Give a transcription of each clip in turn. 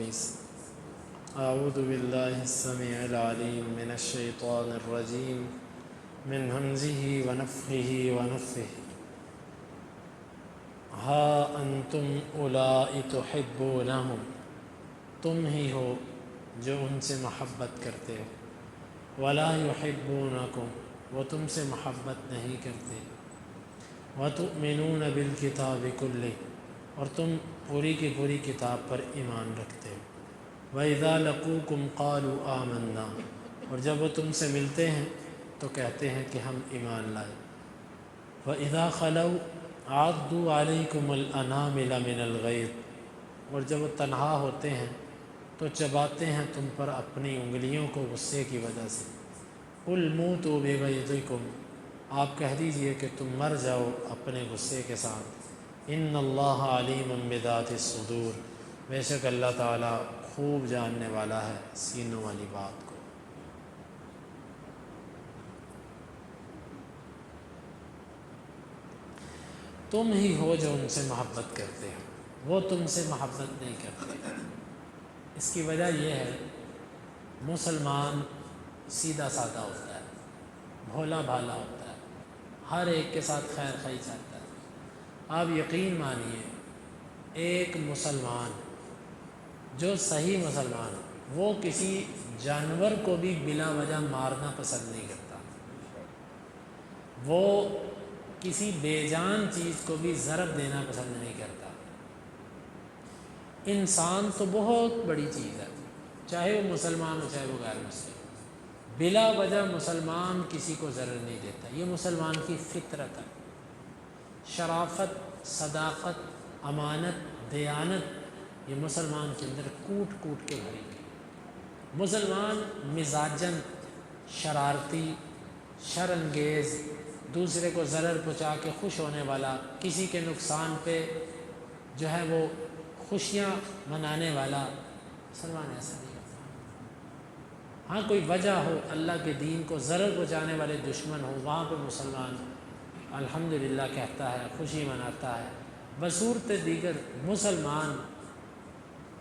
19 اعوذ باللہ السمیع العلیم من الشیطان الرجیم من ہمزہ ونفخہ ونفثہ ہا انتم اولائی تحبونہم، تم ہی ہو جو ان سے محبت کرتے ہو، ولا یحبونکم، وہ تم سے محبت نہیں کرتے، وتؤمنون بالکتاب کلہ، اور تم پوری کی پوری کتاب پر ایمان رکھتے ہو، وَإِذَا لَقُوكُمْ قَالُوا آمَنَّا، اور جب وہ تم سے ملتے ہیں تو کہتے ہیں کہ ہم ایمان لائے، وَإِذَا خَلَوْا عَضُّوا عَلَيْكُمُ الْأَنَامِلَ مِنَ الْغَيْظِ، اور جب وہ تنہا ہوتے ہیں تو چباتے ہیں تم پر اپنی انگلیوں کو غصے کی وجہ سے، قُلْ مُوتُوا بِغَيْظِكُمْ، آپ کہہ دیجئے کہ تم مر جاؤ اپنے غصے کے ساتھ، ان اللہ علیم بذات الصدور، بے شک اللہ تعالیٰ خوب جاننے والا ہے سینوں والی بات کو۔ تم ہی ہو جو ان سے محبت کرتے ہو، وہ تم سے محبت نہیں کرتے۔ اس کی وجہ یہ ہے مسلمان سیدھا سادہ ہوتا ہے، بھولا بھالا ہوتا ہے، ہر ایک کے ساتھ خیر خواہی چاہتا ہے۔ آپ یقین مانیے ایک مسلمان جو صحیح مسلمان ہے وہ کسی جانور کو بھی بلا وجہ مارنا پسند نہیں کرتا، وہ کسی بے جان چیز کو بھی ضرب دینا پسند نہیں کرتا۔ انسان تو بہت بڑی چیز ہے، چاہے وہ مسلمان ہو چاہے وہ غیر مسلم، بلا وجہ مسلمان کسی کو ضرر نہیں دیتا، یہ مسلمان کی فطرت ہے۔ شرافت، صداقت، امانت، دیانت یہ مسلمان کے اندر کوٹ کوٹ کے بھری گئی۔ مسلمان مزاجن شرارتی، شر انگیز، دوسرے کو ضرر پہنچا کے خوش ہونے والا، کسی کے نقصان پہ جو ہے وہ خوشیاں منانے والا، مسلمان ایسا نہیں ہوتا۔ ہاں کوئی وجہ ہو، اللہ کے دین کو ضرر پہنچانے والے دشمن ہو، وہاں پہ مسلمان الحمدللہ کہتا ہے، خوشی مناتا ہے۔ بصورت دیگر مسلمان،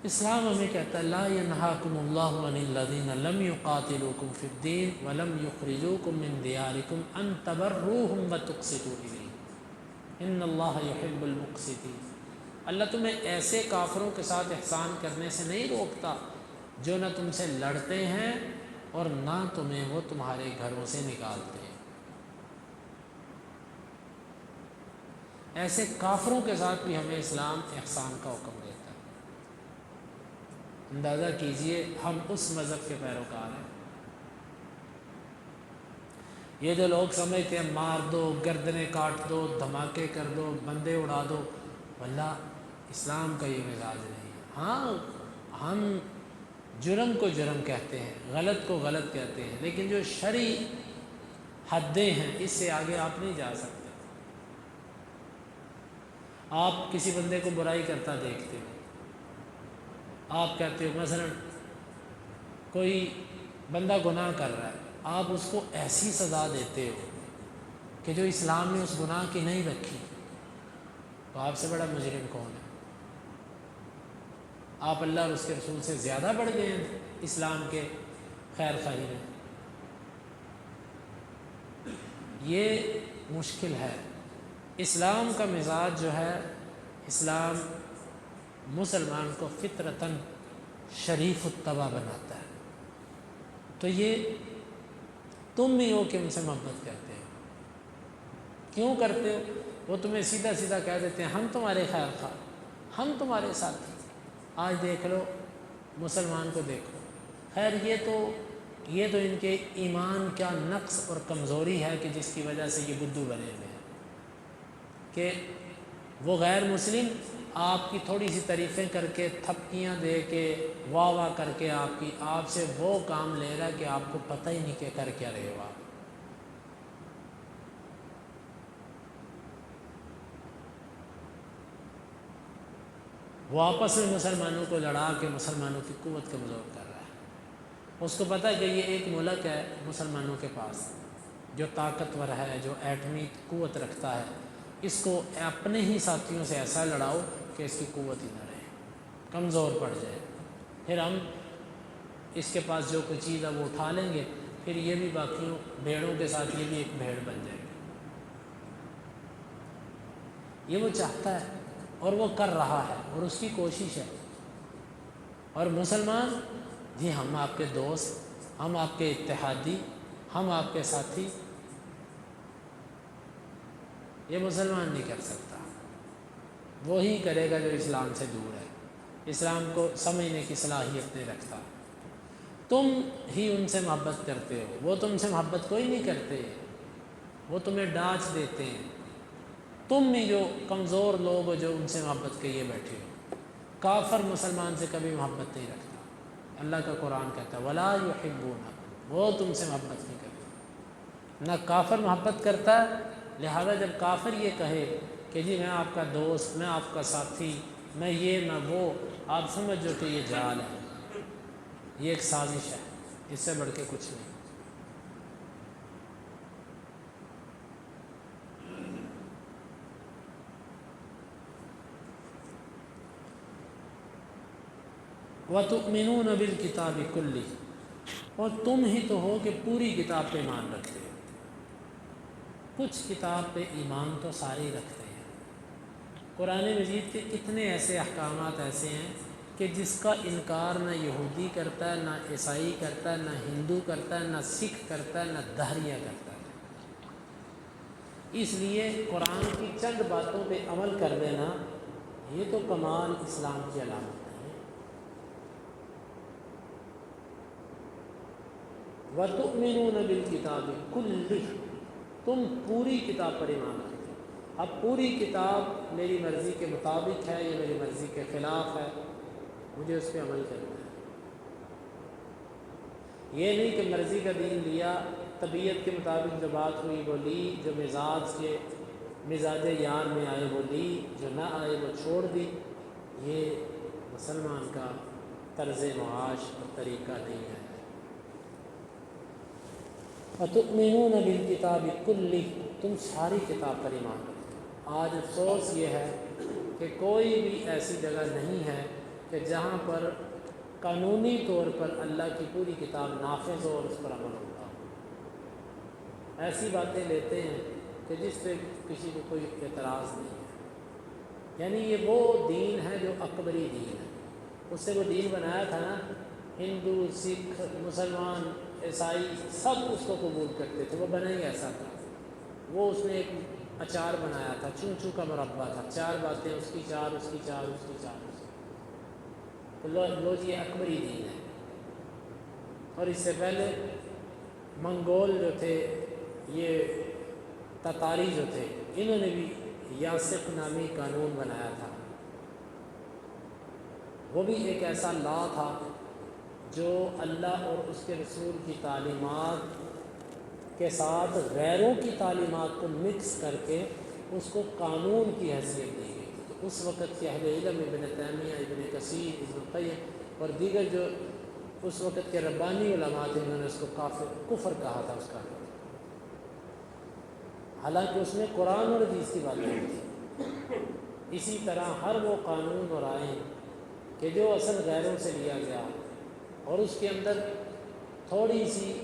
اسلام ہمیں کہتا ہے لا ینہاکم اللہ عن الذین لم یقاتلوکم فی الدین ولم یخرجوکم من دیارکم ان تبروہم وتقسطوا الیہم ان اللہ یحب المقسطین۔ اللہ تمہیں ایسے کافروں کے ساتھ احسان کرنے سے نہیں روکتا جو نہ تم سے لڑتے ہیں اور نہ تمہیں وہ تمہارے گھروں سے نکالتے ہیں۔ ایسے کافروں کے ساتھ بھی ہمیں اسلام احسان کا حکم دیتا ہے۔ اندازہ کیجئے ہم اس مذہب کے پیروکار ہیں۔ یہ جو لوگ سمجھتے ہیں مار دو، گردنیں کاٹ دو، دھماکے کر دو، بندے اڑا دو، واللہ اسلام کا یہ مزاج نہیں ہے۔ ہاں ہم جرم کو جرم کہتے ہیں، غلط کو غلط کہتے ہیں، لیکن جو شرعی حدیں ہیں اس سے آگے آپ نہیں جا سکتے۔ آپ کسی بندے کو برائی کرتا دیکھتے ہو، آپ کہتے ہو مثلا کوئی بندہ گناہ کر رہا ہے، آپ اس کو ایسی سزا دیتے ہو کہ جو اسلام نے اس گناہ کی نہیں رکھی، تو آپ سے بڑا مجرم کون ہے؟ آپ اللہ اور اس کے رسول سے زیادہ بڑھ گئے ہیں اسلام کے خیر خواہی میں۔ یہ مشکل ہے۔ اسلام کا مزاج جو ہے، اسلام مسلمان کو فطرتاً شریف الطبع بناتا ہے۔ تو یہ تم بھی ہو کہ ان سے محبت کرتے ہو، کیوں کرتے ہو؟ وہ تمہیں سیدھا سیدھا کہہ دیتے ہیں ہم تمہارے خیر خواہ، ہم تمہارے ساتھی۔ آج دیکھ لو مسلمان کو دیکھو، خیر یہ تو ان کے ایمان کا نقص اور کمزوری ہے کہ جس کی وجہ سے یہ بدھو بنے ہوئے ہیں کہ وہ غیر مسلم آپ کی تھوڑی سی تعریفیں کر کے، تھپکیاں دے کے، واہ واہ کر کے آپ سے وہ کام لے رہا ہے کہ آپ کو پتہ ہی نہیں کہ کر کیا رہے ہو آپ۔ وہ آپس میں مسلمانوں کو لڑا کے مسلمانوں کی قوت کمزور کر رہا ہے۔ اس کو پتہ ہے کہ یہ ایک ملک ہے مسلمانوں کے پاس جو طاقتور ہے، جو ایٹمی قوت رکھتا ہے، اس کو اپنے ہی ساتھیوں سے ایسا لڑاؤ کہ اس کی قوت ہی نہ رہے، کمزور پڑ جائے۔ پھر ہم اس کے پاس جو کوئی چیز ہے وہ اٹھا لیں گے، پھر یہ بھی باقیوں بھیڑوں کے ساتھ یہ بھی ایک بھیڑ بن جائے گی۔ یہ وہ چاہتا ہے اور وہ کر رہا ہے اور اس کی کوشش ہے۔ اور مسلمان جی ہم آپ کے دوست، ہم آپ کے اتحادی، ہم آپ کے ساتھی، یہ مسلمان نہیں کر سکتا۔ وہی کرے گا جو اسلام سے دور ہے، اسلام کو سمجھنے کی صلاحیت نہیں رکھتا۔ تم ہی ان سے محبت کرتے ہو، وہ تم سے محبت کوئی نہیں کرتے، وہ تمہیں ڈانٹ دیتے ہیں۔ تم ہی جو کمزور لوگ ہو جو ان سے محبت کیے بیٹھے ہو۔ کافر مسلمان سے کبھی محبت نہیں رکھتا۔ اللہ کا قرآن کہتا ہے وَلَا يُحِبُّونَ، وہ تم سے محبت نہیں کرتے۔ نہ کافر محبت کرتا ہے، لہذا جب کافر یہ کہے کہ جی میں آپ کا دوست، میں آپ کا ساتھی، میں یہ میں وہ، آپ سمجھ جو کہ یہ جال ہے، یہ ایک سازش ہے، اس سے بڑھ کے کچھ نہیں۔ وَتُؤْمِنُونَ بِالْكِتَابِ كُلِّهِ، اور تم ہی تو ہو کہ پوری کتاب پہ ایمان رکھتے ہو۔ کچھ کتاب پہ ایمان تو سارے ہی رکھتے ہیں۔ قرآن مجید کے کتنے ایسے احکامات ایسے ہیں کہ جس کا انکار نہ یہودی کرتا ہے، نہ عیسائی کرتا ہے، نہ ہندو کرتا ہے، نہ سکھ کرتا ہے، نہ دہریہ کرتا ہے۔ اس لیے قرآن کی چند باتوں پہ عمل کر دینا یہ تو کمال اسلام کی علامت ہے۔ وَتُؤْمِنُونَ بِالْكِتَابِ كُلِّهِ، تم پوری کتاب پر ایمان رکھتے ہو۔ اب پوری کتاب میری مرضی کے مطابق ہے یا میری مرضی کے خلاف ہے، مجھے اس پہ عمل کرنا ہے۔ یہ نہیں کہ مرضی کا دین لیا، طبیعت کے مطابق جو بات ہوئی وہ لی، جو مزاج یار میں آئے وہ لی، جو نہ آئے وہ چھوڑ دی۔ یہ مسلمان کا طرز معاش اور طریقہ نہیں ہے۔ وَتُؤْمِنُونَ بِالْكِتَابِ كُلِّهِ، تم ساری کتاب پر ایمان رکھتے ہو۔ آج افسوس یہ ہے کہ کوئی بھی ایسی جگہ نہیں ہے کہ جہاں پر قانونی طور پر اللہ کی پوری کتاب نافذ ہو اور اس پر عمل ہوتا ہو۔ ایسی باتیں لیتے ہیں کہ جس پہ کسی کو کوئی اعتراض نہیں ہے۔ یعنی یہ وہ دین ہے جو اکبری دین ہے۔ اس سے وہ دین بنایا تھا نا، ہندو، سکھ، مسلمان، عیسائی سب اس کو قبول کرتے تھے، وہ بنا ہی ایسا تھا۔ وہ اس نے ایک اچار بنایا تھا، چوں چوں کا مربع تھا، چار باتیں، اس کی چار، اس کی چار، اس کی چار، تو لو جی یہ اکبری دین ہے۔ اور اس سے پہلے منگول جو تھے، یہ تتاری جو تھے، انہوں نے بھی یاسق نامی قانون بنایا تھا۔ وہ بھی ایک ایسا لا تھا جو اللہ اور اس کے رسول کی تعلیمات کے ساتھ غیروں کی تعلیمات کو مکس کر کے اس کو قانون کی حیثیت دی گئی تھی۔ تو اس وقت کے اہل علم ابن تیمیہ، ابن کثیر، ابن القیم اور دیگر جو اس وقت کے ربانی علماء تھے، انہوں نے اس کو کفر کہا تھا اس کا، حالانکہ اس میں قرآن اور حدیث کی باتیں تھی۔ اسی طرح ہر وہ قانون اور آئین کہ جو اصل غیروں سے لیا گیا اور اس کے اندر تھوڑی سی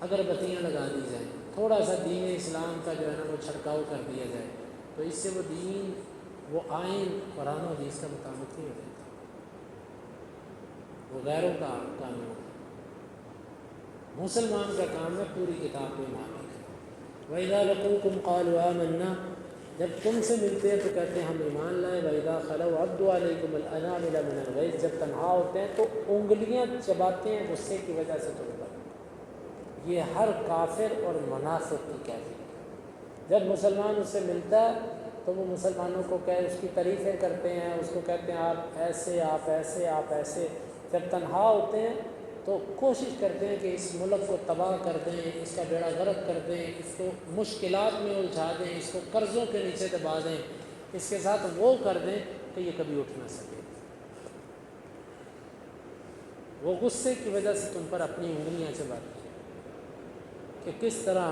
اگربتیاں لگا دی جائیں، تھوڑا سا دین اسلام کا جو ہے نا وہ چھڑکاؤ کر دیا جائے، تو اس سے وہ دین، وہ آئین قرآن و حدیث کا مطابق نہیں ہو جاتا، وہ غیروں کا قانون ہے۔ مسلمان کا کام ہے پوری کتاب کو ایمان رکھنا۔ وَإِذَا لَقُوكُمْ قَالُوا آمَنَّا، جب تم سے ملتے ہیں تو کہتے ہیں ہم ایمان لائے۔ وَإِذَا خَلَوْا عَضُّوا عَلَيْكُمُ الْأَنَامِلَ مِنَ الْغَيْظِ، جب تنہا ہوتے ہیں تو انگلیاں چباتے ہیں غصے کی وجہ سے تم پر۔ یہ ہر کافر اور منافق کی کیفیت ہے۔ جب مسلمان اس سے ملتا ہے تو وہ مسلمانوں کو اس کی تعریفیں کرتے ہیں، اس کو کہتے ہیں آپ ایسے، آپ ایسے، آپ ایسے۔ جب تنہا ہوتے ہیں تو کوشش کرتے ہیں کہ اس ملک کو تباہ کر دیں، اس کا بیڑا غرق کر دیں، اس کو مشکلات میں الجھا دیں، اس کو قرضوں کے نیچے دبا دیں، اس کے ساتھ وہ کر دیں کہ یہ کبھی اٹھ نہ سکے۔ وہ غصے کی وجہ سے تم پر اپنی انگلیاں چباتے ہیں کہ کس طرح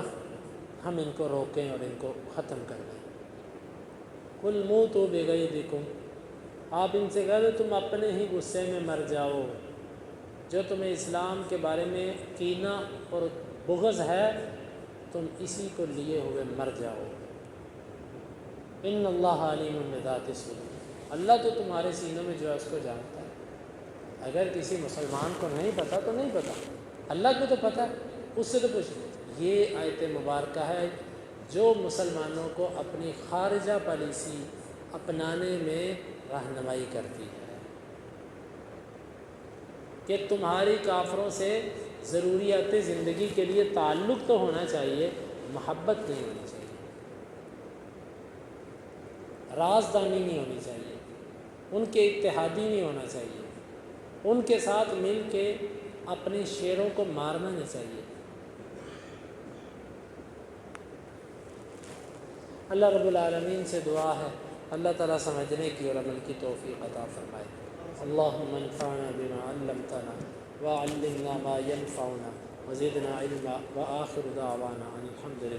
ہم ان کو روکیں اور ان کو ختم کر دیں۔ قُلْ مُوتُوا بِغَيْظِكُمْ، آپ ان سے کہہ دو تم اپنے ہی غصے میں مر جاؤ۔ جو تمہیں اسلام کے بارے میں کینہ اور بغض ہے تم اسی کو لیے ہوئے مر جاؤ۔ ان اللہ علیم بذات الصدور، اللہ تو تمہارے سینوں میں جو ہے اس کو جانتا ہے۔ اگر کسی مسلمان کو نہیں پتہ تو نہیں پتہ، اللہ کو تو پتہ ہے، اس سے تو پوچھ۔ یہ آیت مبارکہ ہے جو مسلمانوں کو اپنی خارجہ پالیسی اپنانے میں رہنمائی کرتی ہے کہ تمہاری کافروں سے ضروریات زندگی کے لیے تعلق تو ہونا چاہیے، محبت نہیں ہونی چاہیے، رازدانی نہیں ہونی چاہیے، ان کے اتحادی نہیں ہونا چاہیے، ان کے ساتھ مل کے اپنے شیروں کو مارنا نہیں چاہیے۔ اللہ رب العالمین سے دعا ہے اللہ تعالیٰ سمجھنے کی اور عمل کی توفیق عطا فرمائے۔ اللہم انفعنا بما علمتنا وعلمنا ما ينفعنا وزدنا علما وآخر دعوانا ان الحمد للہ۔